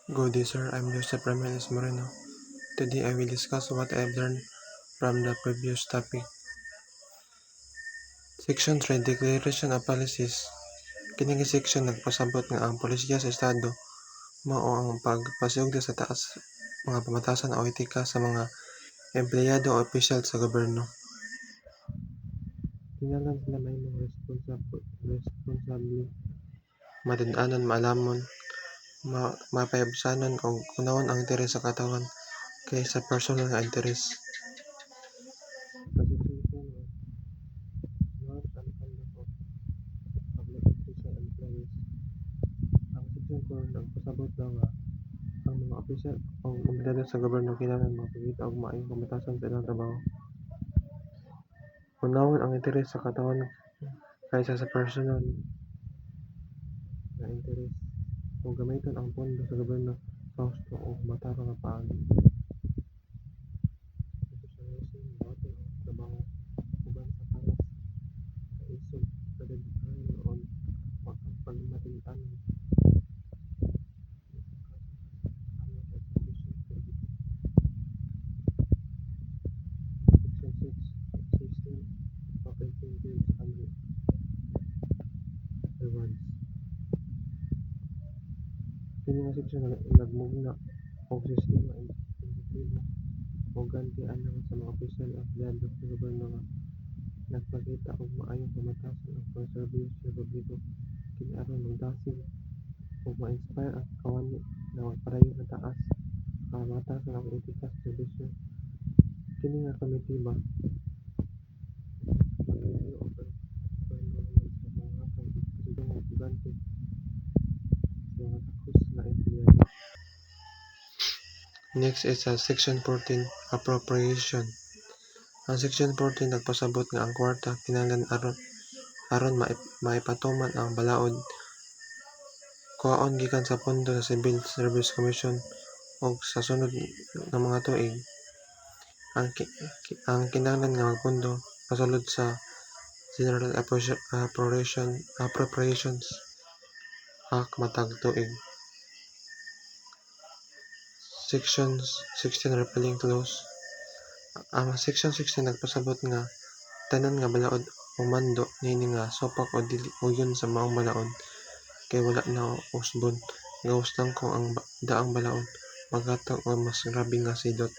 Good day, sir. I'm Joseph Ramirez Moreno. Today I will discuss what I've learned from the previous topic. Section 3, Declaration of Policies. Kining section nagpasabot nga ang polisiya sa estado mao ang pagpasugda sa taas mga pamatasan o etika sa mga empleyado o opisyal sa gobyerno. Kinahanglan sila mahimong responsable, matid-anon, maalamon, mapayabsanon o kunahon ang interes sa katawan kaysa personal nga interes. Norms and conduct of public official employees. Ang section 4 nagpasabot daw nga ang mga opisyal o empleyado sa gobyerno kinahanglan makakita og maayong pamatasan sa ilang trabaho. Kunahon ang interes sa katawan kaysa sa personal nga interes o gamiton ang pondo sa gobyerno sa husto o matarong nga paagi. Professionalism, buhaton ang trabaho uban sa paras sa isog kadaghanon noon pagmatin-anon Section 6, 16 of incentives and rewards. Kini nga seksyon nagmugna og sistema insentibo o ganti-anan sa mga opisyal o empleyado sa gobyerno nga nagpakita og maayong pamatasan ug pagserbisyo sa publiko. Kini aron magdasig ug ma-inspire ang kawani nga magpadayon sa taas pamatasan ug etika sa serbisyo. Kini nga komitiba mag-review og performance sa mga hatag ug pasidungog estudyante sa mga takos nga empleyado. Next is Section 14, Appropriation. Ang Section 14 nagpasabot nga ang kwarta kinahanglan aron maipatuman ang balaod kuhaon gikan sa pondo sa Civil Service Commission ug sa sunod nga mga tuig ang kinahanglan nga magpondo pasulod sa General Appropriations Act matag tuig. Section 16, Repealing Clause. Ang Section 16 nagpasabot nga tanan nga balaod o mando niini nga supak o dili uyon sa maong balaod kay wala na usbon gawas lang kung ang daang balaod maghatag og mas grabe nga sidot.